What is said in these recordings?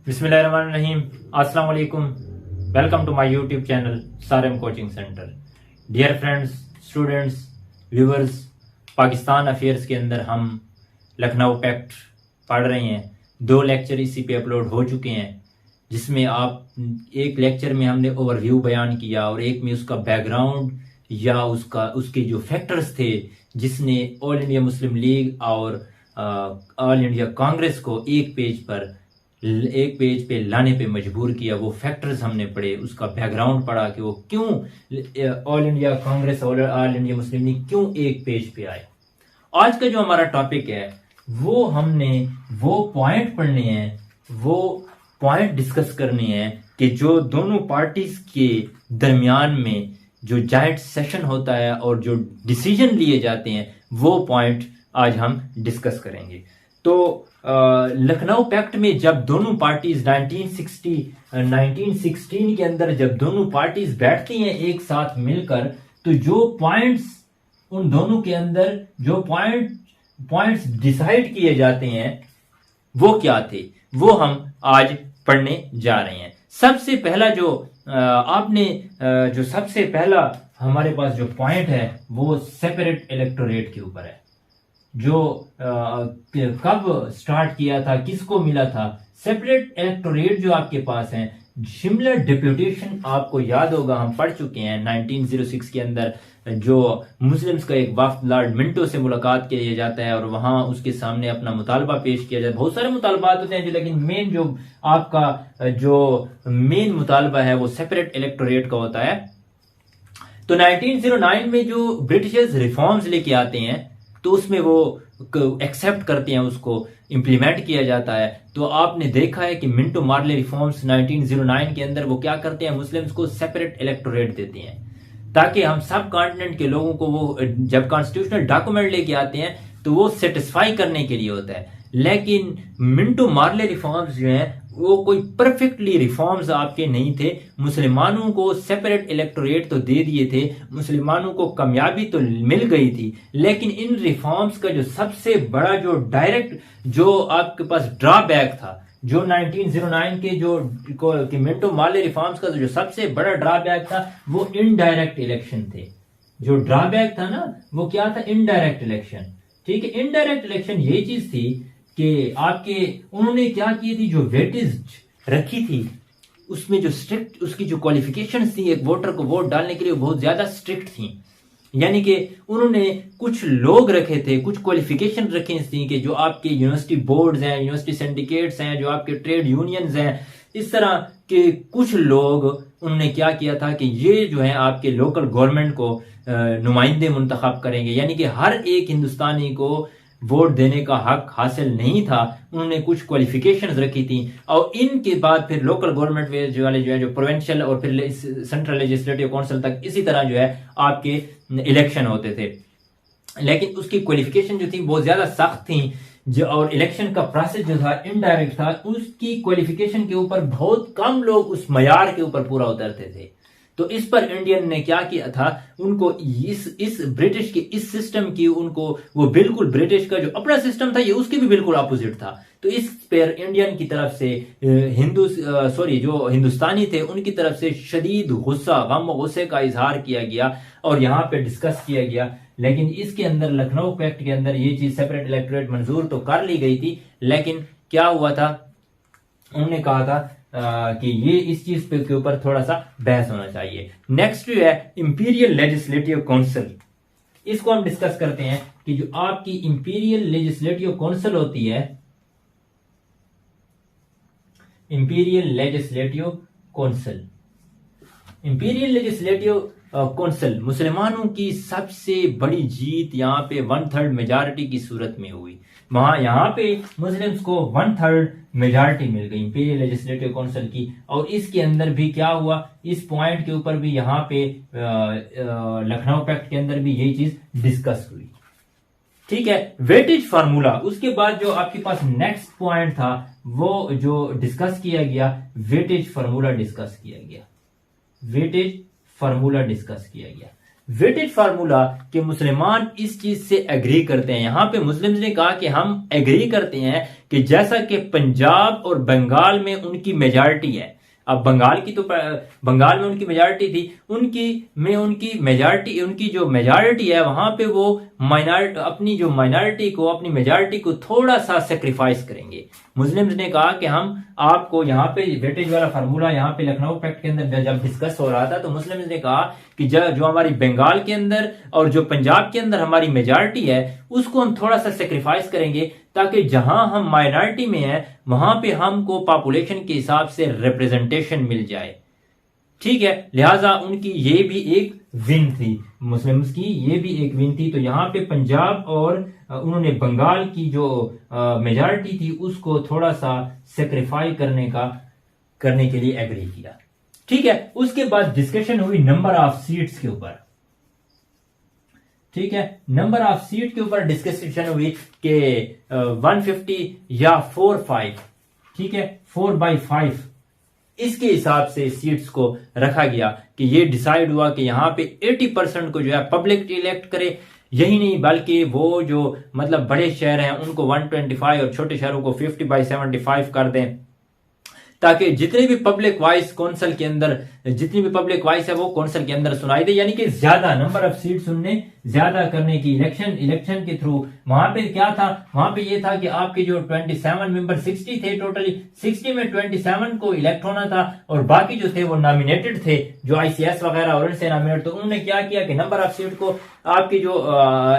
बिस्मिल्लाहिर्रहमानिर्रहीम। अस्सलाम वालेकुम। Welcome to my YouTube channel Sarem coaching centre. Dear friends, students, viewers, Pakistan affairs के अंदर हम लखनऊ पैक्ट पढ़ रहे हैं। 2 लेक्चर इसी पे अपलोड हो चुके हैं, जिसमें आप एक लेक्चर में हमने ओवरव्यू बयान किया और एक में उसका बैकग्राउंड या उसके जो फैक्टर्स थे जिसने ऑल इंडिया मुस्लिम लीग और ऑल इंडिया कांग्रेस को एक पेज पे लाने पे मजबूर किया। वो फैक्टर्स हमने पढ़े, उसका बैकग्राउंड पढ़ा कि वो क्यों ऑल इंडिया कांग्रेस और ऑल इंडिया मुस्लिम लीग क्यों एक पेज पे आए। आज का जो हमारा टॉपिक है वो हमने वो पॉइंट पढ़ने हैं, वो पॉइंट डिस्कस करने हैं कि जो दोनों पार्टीज के दरमियान में जो जॉइंट सेशन होता है और जो डिसीजन लिए जाते हैं वो पॉइंट आज हम डिस्कस करेंगे। तो लखनऊ पैक्ट में जब दोनों पार्टीज 1916 के अंदर जब दोनों पार्टीज बैठती हैं एक साथ मिलकर, तो जो पॉइंट्स उन दोनों के अंदर जो पॉइंट्स डिसाइड किए जाते हैं वो क्या थे, वो हम आज पढ़ने जा रहे हैं। सबसे पहला सबसे पहला हमारे पास जो पॉइंट है वो सेपरेट इलेक्टोरेट के ऊपर है। जो कब स्टार्ट किया था, किसको मिला था सेपरेट इलेक्टोरेट। जो आपके पास है शिमला डिप्यूटेशन, आपको याद होगा हम पढ़ चुके हैं 1906 के अंदर जो मुस्लिम्स का एक वफ्द लॉर्ड मिंटो से मुलाकात किया जाता है और वहां उसके सामने अपना मुतालबा पेश किया जाता है। बहुत सारे मुतालबात होते हैं जो, लेकिन मेन जो आपका जो मेन मुतालबा है वो सेपरेट इलेक्टोरेट का होता है। तो 1909 में जो ब्रिटिशर्स रिफॉर्म्स लेके आते हैं तो उसमें वो एक्सेप्ट करते हैं, उसको इंप्लीमेंट किया जाता है। तो आपने देखा है कि मिंटो मार्ले रिफॉर्म्स 1909 के अंदर वो क्या करते हैं, मुस्लिम्स को सेपरेट इलेक्टोरेट देते हैं ताकि हम सब कॉन्टिनेंट के लोगों को वो जब कॉन्स्टिट्यूशनल डॉक्यूमेंट लेके आते हैं तो वो सेटिस्फाई करने के लिए होता है। लेकिन मिंटो मार्ले रिफॉर्म्स जो हैं वो कोई परफेक्टली रिफॉर्म्स आपके नहीं थे। मुसलमानों को सेपरेट इलेक्टोरेट तो दे दिए थे, मुसलमानों को कामयाबी तो मिल गई थी, लेकिन इन रिफॉर्म्स का जो सबसे बड़ा जो डायरेक्ट जो आपके पास ड्रॉबैक था, जो 1909 के मिंटो मार्ले रिफॉर्म्स का जो सबसे बड़ा ड्रॉबैक था वो इनडायरेक्ट इलेक्शन थे। जो ड्रॉबैक था ना वो क्या था, इनडायरेक्ट इलेक्शन। ठीक है, इनडायरेक्ट इलेक्शन ये चीज थी कि आपके उन्होंने क्या की थी, जो वेटेज रखी थी उसमें जो स्ट्रिक्ट उसकी जो क्वालिफिकेशंस थी एक वोटर को वोट डालने के लिए बहुत ज्यादा स्ट्रिक्ट थी। यानी कि उन्होंने कुछ लोग रखे थे, कुछ क्वालिफिकेशन रखी थी कि जो आपके यूनिवर्सिटी बोर्ड्स हैं, यूनिवर्सिटी सिंडिकेट्स हैं, जो आपके ट्रेड यूनियंस हैं, इस तरह के कुछ लोग उन्होंने क्या किया था कि ये जो है आपके लोकल गवर्नमेंट को नुमाइंदे मुंतखब करेंगे। यानी कि हर एक हिंदुस्तानी को वोट देने का हक हासिल नहीं था। उन्होंने कुछ क्वालिफिकेशंस रखी थी और इनके बाद फिर लोकल गवर्नमेंट वाले जो है जो प्रोविंशियल और फिर सेंट्रल लेजिस्लेटिव काउंसिल तक इसी तरह जो है आपके इलेक्शन होते थे। लेकिन उसकी क्वालिफिकेशन जो थी बहुत ज्यादा सख्त थी जो, और इलेक्शन का प्रोसेस जो था इनडायरेक्ट था। उसकी क्वालिफिकेशन के ऊपर बहुत कम लोग उस मयार के ऊपर पूरा उतरते थे। तो इस पर इंडियन ने क्या किया था, उनको इस ब्रिटिश के इस सिस्टम की उनको वो बिल्कुल ब्रिटिश का जो अपना सिस्टम था ये उसके भी बिल्कुल अपोजिट था। तो इस पर इंडियन की तरफ से जो हिंदुस्तानी थे उनकी तरफ से शदीद गुस्सा, गम गुस्से का इजहार किया गया और यहाँ पे डिस्कस किया गया। लेकिन इसके अंदर लखनऊ पैक्ट के अंदर ये चीज सेपरेट इलेक्टोरेट मंजूर तो कर ली गई थी, लेकिन क्या हुआ था, उन्होंने कहा था कि ये इस चीज के ऊपर थोड़ा सा बहस होना चाहिए। नेक्स्ट जो है इंपीरियल लेजिस्लेटिव काउंसिल, इसको हम डिस्कस करते हैं कि जो आपकी इंपीरियल लेजिस्लेटिव काउंसिल होती है, इंपीरियल लेजिस्लेटिव काउंसिल मुसलमानों की सबसे बड़ी जीत यहाँ पे 1/3 मेजॉरिटी की सूरत में हुई। यहाँ पे मुस्लिम्स को 1/3 मेजॉरिटी मिल गई इंपीरियल लेजिस्लेटिव काउंसिल की। और इसके अंदर भी क्या हुआ, इस पॉइंट के ऊपर भी यहाँ पे लखनऊ पैक्ट के अंदर भी यही चीज डिस्कस हुई। ठीक है, वेटेज फार्मूला। उसके बाद जो आपके पास नेक्स्ट पॉइंट था वो जो डिस्कस किया गया, वेटेज फार्मूला डिस्कस किया गया। वेटेज फार्मूला कि मुसलमान इस चीज से एग्री करते हैं। यहां पे मुस्लिम्स ने कहा कि हम एग्री करते हैं कि जैसा कि पंजाब और बंगाल में उनकी मेजॉरिटी है, अब बंगाल में उनकी मेजॉरिटी थी, उनकी मेजॉरिटी, उनकी जो मेजॉरिटी है वहां पे वो अपनी जो माइनॉरिटी को, अपनी मेजॉरिटी को थोड़ा सा सेक्रीफाइस करेंगे। मुस्लिम्स ने कहा कि हम आपको यहाँ पे वेटेज वाला फार्मूला यहाँ पे लखनऊ पैक्ट के अंदर जब डिस्कस हो रहा था तो मुस्लिम्स ने कहा कि जो हमारी बंगाल के अंदर और जो पंजाब के अंदर हमारी मेजॉरिटी है उसको हम थोड़ा सा सेक्रीफाइस करेंगे ताकि जहां हम माइनॉरिटी में है वहां पे हमको पॉपुलेशन के हिसाब से रिप्रेजेंटेशन मिल जाए। ठीक है, लिहाजा उनकी ये भी एक विन थी, मुस्लिम्स की ये भी एक विन थी। तो यहाँ पे पंजाब और उन्होंने बंगाल की जो मेजॉरिटी थी उसको थोड़ा सा सेक्रीफाई करने के लिए एग्री किया। ठीक है, उसके बाद डिस्कशन हुई नंबर ऑफ सीट्स के ऊपर। ठीक है, नंबर ऑफ सीट के ऊपर डिस्कशन हुई कि 150 या 4-5, ठीक है 4/5 इसके हिसाब से सीट्स को रखा गया कि ये डिसाइड हुआ कि यहाँ पे 80% को जो है पब्लिक इलेक्ट करे। यही नहीं बल्कि वो जो मतलब बड़े शहर हैं उनको 125 और छोटे शहरों को 50/75 कर दें ताकि जितनी भी पब्लिक वॉइस कौंसिल के अंदर, जितनी भी पब्लिक वॉइस है वो कौंसिल के अंदर सुनाई दे, यानी कि ज्यादा नंबर ऑफ सीट सुनने ज्यादा करने की इलेक्शन के थ्रू। वहां पे क्या था, वहां पे ये था कि आपके जो 27 मेंबर 60 थे, टोटली 60 में 27 को इलेक्ट होना था और बाकी जो थे वो नॉमिनेटेड थे, जो ICS वगैरह और इनसे नॉमिनेट। तो उन्होंने क्या किया कि नंबर ऑफ सीट को आपकी जो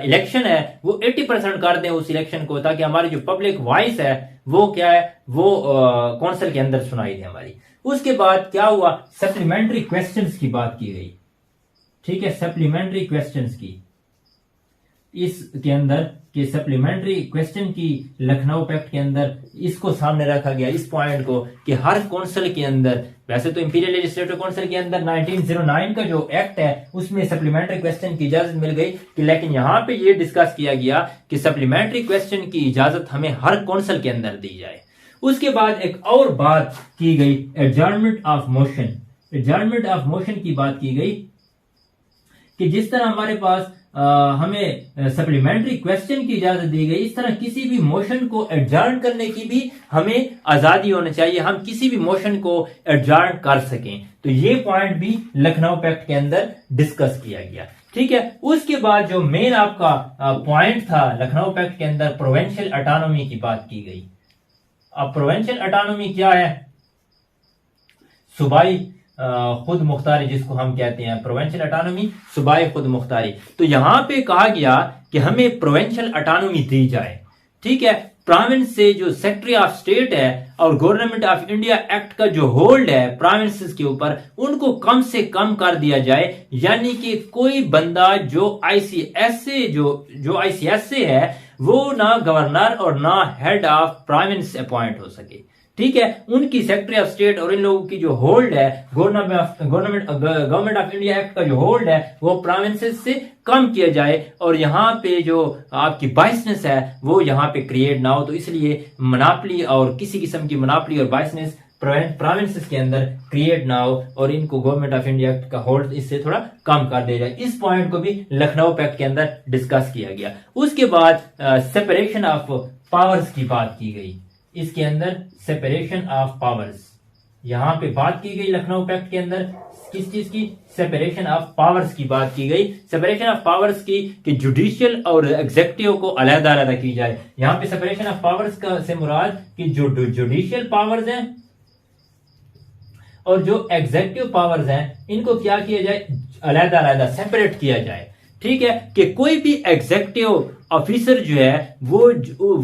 इलेक्शन है वो 80% कर दें उस इलेक्शन को, ताकि हमारी जो पब्लिक वॉइस है वो क्या है वो कौंसिल के अंदर सुनाई दे हमारी। उसके बाद क्या हुआ, सप्लीमेंट्री क्वेश्चंस की बात की गई। ठीक है, सप्लीमेंट्री क्वेश्चंस की इसके अंदर कि सप्लीमेंट्री क्वेश्चन की लखनऊ पैक्ट के अंदर इसको सामने रखा गया, इस पॉइंट को कि हर कौंसिल के अंदर, वैसे तो इंपीरियल लेजिस्लेटिव काउंसिल के अंदर 1909 का जो एक्ट है उसमें सप्लीमेंट्री क्वेश्चन की इजाजत मिल गई कि, लेकिन यहां पे ये डिस्कस किया गया कि सप्लीमेंट्री क्वेश्चन की इजाजत हमें हर कौंसिल के अंदर दी जाए। उसके बाद एक और बात की गई, adjournment of motion. Adjournment of motion की बात की गई कि जिस तरह हमारे पास हमें सप्लीमेंट्री क्वेश्चन की इजाजत दी गई, इस तरह किसी भी मोशन को एडजर्न करने की भी हमें आजादी होनी चाहिए, हम किसी भी मोशन को एडजर्न कर सकें। तो ये पॉइंट भी लखनऊ पैक्ट के अंदर डिस्कस किया गया। ठीक है, उसके बाद जो मेन आपका पॉइंट था लखनऊ पैक्ट के अंदर, प्रोविंशियल ऑटोनॉमी की बात की गई। अब प्रोविंशियल ऑटोनॉमी क्या है, सूबाई खुद मुख्तारी जिसको हम कहते हैं, प्रोविंशियल ऑटोनॉमी सूबाई खुद मुख्तारी। तो यहां पे कहा गया कि हमें प्रोविंशियल ऑटोनॉमी दी जाए। ठीक है, प्रोविंस से जो सेक्रेटरी ऑफ स्टेट है और गवर्नमेंट ऑफ इंडिया एक्ट का जो होल्ड है प्रोविंसेस के ऊपर, उनको कम से कम कर दिया जाए, यानी कि कोई बंदा जो ICS से है वो ना गवर्नर और ना हेड ऑफ प्रोविंस अपॉइंट हो सके। ठीक है, उनकी सेक्रेटरी ऑफ स्टेट और इन लोगों की जो होल्ड है गवर्नमेंट ऑफ इंडिया एक्ट का जो होल्ड है वो प्रोविंसेस से कम किया जाए और यहाँ पे जो आपकी बाइसनेस है वो यहाँ पे क्रिएट ना हो। तो इसलिए मोनोपोली और किसी किस्म की मोनोपोली और बाइसनेस प्रोविंसेस के अंदर क्रिएट ना हो और इनको गवर्नमेंट ऑफ इंडिया एक्ट का होल्ड इससे थोड़ा कम कर दिया जाए। इस पॉइंट को भी लखनऊ पैक्ट के अंदर डिस्कस किया गया। उसके बाद सेपरेशन ऑफ पावर्स की बात की गई। इसके अंदर सेपरेशन ऑफ पावर्स यहां पे बात की गई लखनऊ पैक्ट के अंदर, किस चीज की, सेपरेशन ऑफ पावर्स की बात की गई। सेपरेशन ऑफ पावर्स की कि जुडिशियल और एग्जेक्टिव को अलग-अलग की जाए। यहां पे सेपरेशन ऑफ पावर्स का से मुराद कि जो जुडिशियल पावर्स हैं और जो एग्जेक्टिव पावर्स हैं इनको क्या किया जाए, अलग-अलग सेपरेट किया जाए। ठीक है, कि कोई भी एग्जेक्टिव ऑफिसर जो है वो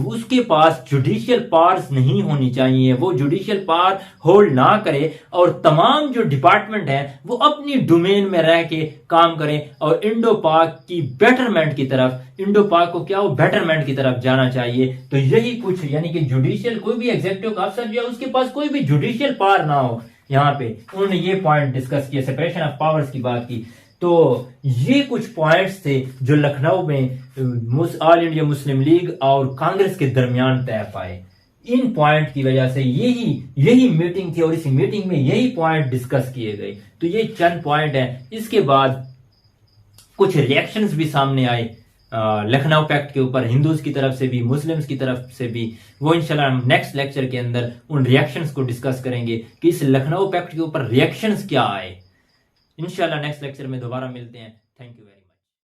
उसके पास जुडिशियल पावर्स नहीं होनी चाहिए, वो जुडिशियल पावर होल्ड ना करे और तमाम जो डिपार्टमेंट है वो अपनी डोमेन में रह के काम करें और इंडो पाक की बेटरमेंट की तरफ, इंडो पाक को क्या हो बेटरमेंट की तरफ जाना चाहिए। तो यही कुछ, यानी कि जुडिशियल कोई भी एग्जेक्टिव का अफसर जो है उसके पास कोई भी जुडिशियल पावर ना हो। यहाँ पे उन्होंने ये पॉइंट डिस्कस किया, सेपरेशन ऑफ पावर्स की बात की। तो ये कुछ पॉइंट्स थे जो लखनऊ में ऑल इंडिया मुस्लिम लीग और कांग्रेस के दरमियान तय पाए। इन पॉइंट की वजह से यही मीटिंग थी और इसी मीटिंग में यही पॉइंट डिस्कस किए गए। तो ये चंद पॉइंट हैं। इसके बाद कुछ रिएक्शंस भी सामने आए लखनऊ पैक्ट के ऊपर, हिंदूज की तरफ से भी, मुस्लिम्स की तरफ से भी। वो इंशाल्लाह हम नेक्स्ट लेक्चर के अंदर उन रिएक्शंस को डिस्कस करेंगे कि इस लखनऊ पैक्ट के ऊपर रिएक्शंस क्या आए। इंशाल्लाह नेक्स्ट लेक्चर में दोबारा मिलते हैं। Thank you very much.